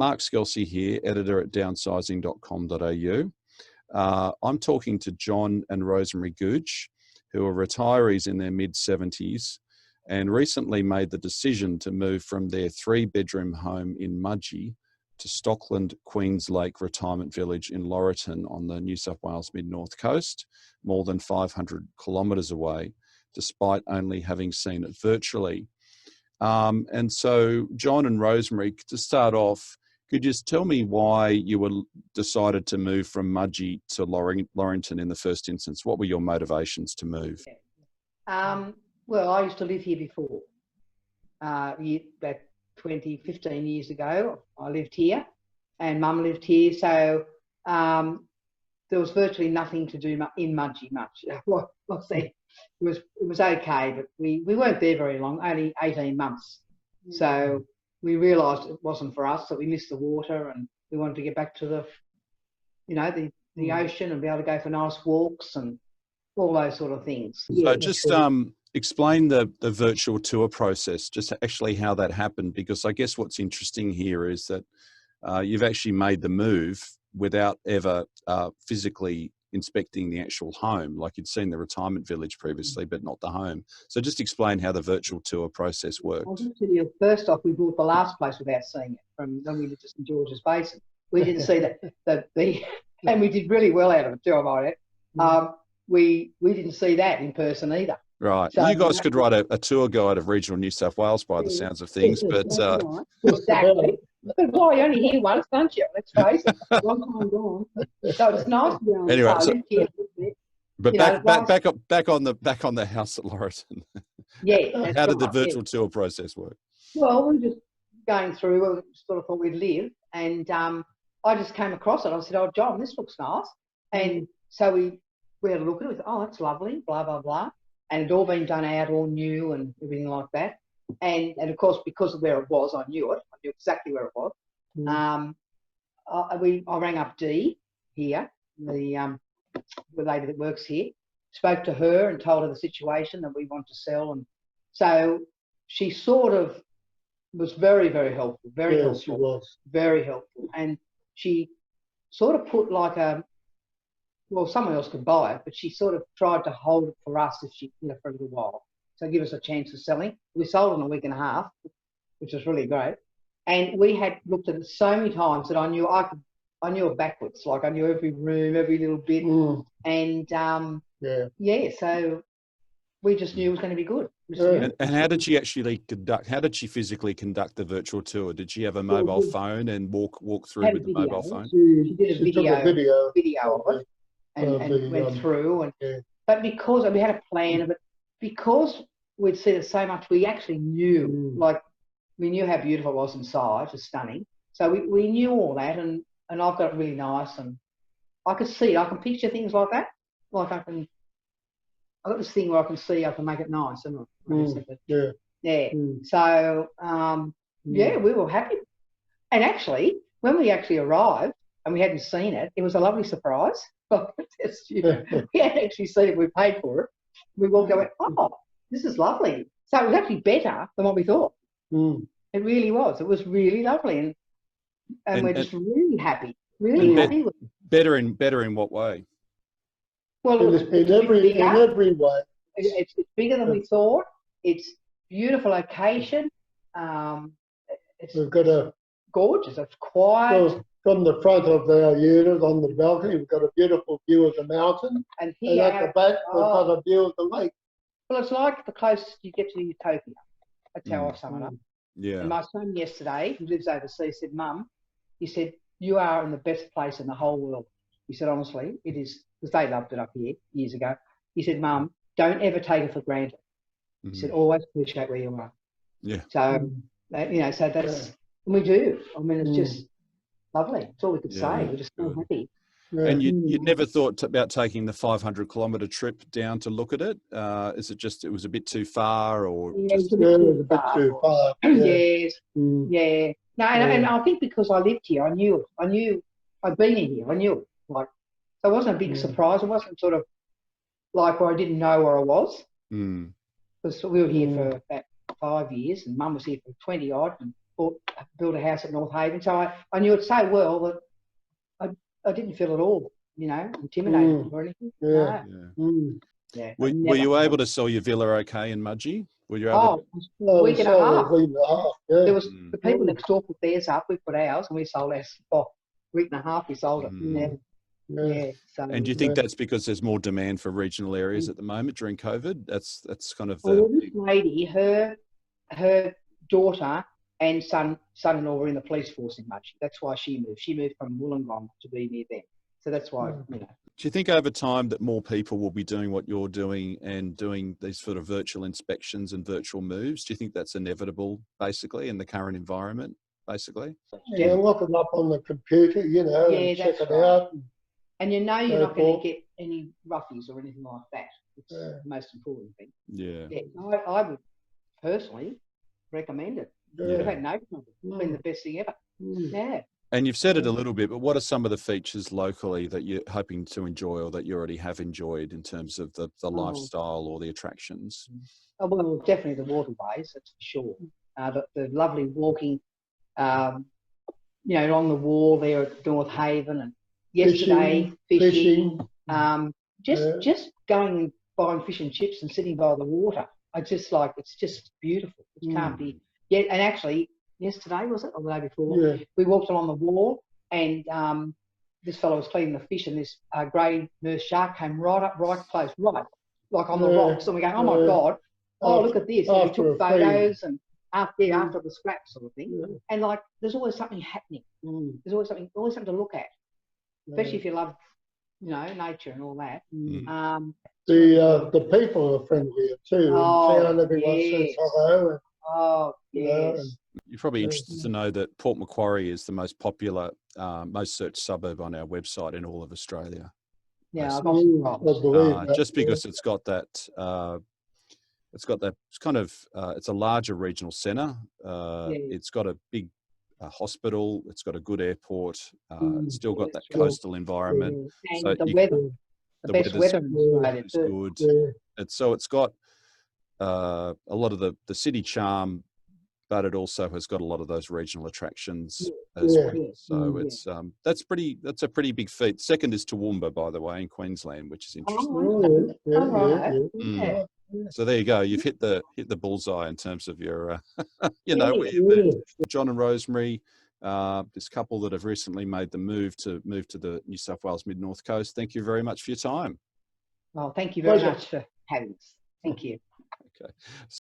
Mark Skelsey here, editor at downsizing.com.au. I'm talking to John and Rosemary Gooch, who are retirees in their mid-70s and recently made the decision to move from their 3-bedroom home in Mudgee to Stockland Queens Lake Retirement Village in Laurieton on the New South Wales mid-north coast, more than 500 kilometres away, despite only having seen it virtually. And so, John and Rosemary, to start off, could you just tell me why you decided to move from Mudgee to Laurieton in the first instance? What were your motivations to move? Well, I used to live here before. About 15 years ago, I lived here, and Mum lived here. So there was virtually nothing to do in Mudgee much. It was okay, but we weren't there very long, only 18 months. So we realised it wasn't for us, that we missed the water, and we wanted to get back to the ocean and be able to go for nice walks and all those sort of things. So just explain the virtual tour process, just actually how that happened, because I guess what's interesting here is that you've actually made the move without ever physically inspecting the actual home. Like, you'd seen the retirement village previously, but not the home. So just explain how the virtual tour process worked. I'll just tell you, first off, we bought the last place without seeing it from when we lived at St George's Basin. We didn't see and we did really well out of it too, I might add. We didn't see that in person either. Right. So you guys could write a tour guide of regional New South Wales by the sounds of things, but... Exactly. But boy, you only hear once, don't you? Let's face it, long time gone. So it's nice to be on anyway, but back on the house at Laurieton. Yeah. How did the virtual tour process work? Well, we were just going through. We sort of thought we'd live, and I just came across it. I said, "Oh, John, this looks nice," and so we had a look at it. We thought, "Oh, that's lovely." Blah blah blah, and it'd all been done out, all new, and everything like that. And of course, because of where it was, I knew it. I knew exactly where it was. I rang up Dee here, the lady that works here, spoke to her and told her the situation that we want to sell. And so she sort of was very, very helpful. Very helpful. She was. Very helpful. And she sort of put like someone else could buy it, but she sort of tried to hold it for us for a little while. So give us a chance of selling. We sold in a week and a half, which was really great. And we had looked at it so many times that I knew it backwards. Like, I knew every room, every little bit. And so we just knew it was going to be good. And how did she physically conduct the virtual tour? Did she have a mobile phone and walk through with the mobile phone? She did a video of it and went through. But because we had a plan of it, because we'd seen it so much, we actually knew, we knew how beautiful it was inside, just stunning. So we knew all that, and I've got it really nice, and I could see, I can picture things like that. Like I've got this thing where I can see, I can make it nice, and So we were happy. And actually, when we actually arrived and we hadn't seen it, it was a lovely surprise. We hadn't actually seen it. We paid for it. We walked away, oh, this is lovely. So it was actually better than what we thought. It really was. It was really lovely. And we're just really happy. Really happy with it. Better in what way? Well, in every way. It's bigger than we thought. It's beautiful location. We've got gorgeous. It's quiet. Well, from the front of our unit on the balcony, we've got a beautiful view of the mountain. And here, at the back, we've got a view of the lake. Well, it's like the closest you get to Utopia. That's how I sum it up. Yeah. And my son yesterday, who lives overseas, said, "Mum," he said, "you are in the best place in the whole world." He said, "Honestly, it is," because they loved it up here years ago. He said, "Mum, don't ever take it for granted." He said, "Always appreciate where you are." Yeah. So, so that's, and we do. I mean, it's just lovely. That's all we could say. We're just so happy. And you never thought about taking the 500-kilometre trip down to look at it? Is it just it was a bit too far, or? Yeah, it was a bit too far. Yes. Yeah. No, and I think because I lived here, I knew it. I'd been in here. I knew it. So it wasn't a big surprise. It wasn't sort of like where I didn't know where I was. Because we were here for about 5 years, and Mum was here for 20 odd, and built a house at North Haven. So I knew it so well that I didn't feel at all, you know, intimidated or anything. Yeah. No. Yeah. Were you able to sell your villa okay in Mudgee? Were you able a week and a half. Yeah. There was the people next door put theirs up. We put ours, and we sold ours. Week and a half, we sold it. Yeah. So, and do you think that's because there's more demand for regional areas at the moment during COVID? That's kind of the. Well, this lady, her daughter and son-in-law were in the police force in Mudgee. That's why she moved. She moved from Wollongong to be near them. So that's why, you know. Do you think over time that more people will be doing what you're doing and doing these sort of virtual inspections and virtual moves? Do you think that's inevitable, basically, in the current environment, basically? Yeah, look it up on the computer, you know, and check it out. And you know you're not going to get any roughies or anything like that. It's the most important thing. Yeah. I would personally recommend it. Yeah. I've had no problem. It's been the best thing ever. Yeah. And you've said it a little bit, but what are some of the features locally that you're hoping to enjoy or that you already have enjoyed in terms of the lifestyle or the attractions? Oh, well, definitely the waterways, that's for sure. The lovely walking, you know, along the wall there at North Haven, and yesterday fishing. Just going and buying fish and chips and sitting by the water. I just like, it's just beautiful. It can't be. Yeah, and actually, yesterday, was it, or the day before? Yeah. We walked along the wall, and this fellow was cleaning the fish, and this grey nurse shark came right up, right close, right, like on the rocks. And we go, oh my God, look at this. And we took photos and after the scrap sort of thing. Yeah. And like, there's always something happening. There's always something to look at, especially if you love, you know, nature and all that. The people are friendlier too. And everyone says hello. Oh, yes. You're probably interested to know that Port Macquarie is the most popular, most searched suburb on our website in all of Australia. Yeah, I believe that, just because it's got that, it's kind of, it's a larger regional centre. It's got a big hospital. It's got a good airport. It's still got that coastal environment. And so the weather, the best weather in Australia is good. It's got a lot of the city charm, but it also has got a lot of those regional attractions as well. So it's that's a pretty big feat. Second is Toowoomba, by the way, in Queensland, which is interesting. So there you go. You've hit the bullseye in terms of your, you know, where you've moved. John and Rosemary, this couple that have recently made the move to the New South Wales Mid-North Coast. Thank you very much for your time. Well, thank you very much for having us. Thank you. Okay.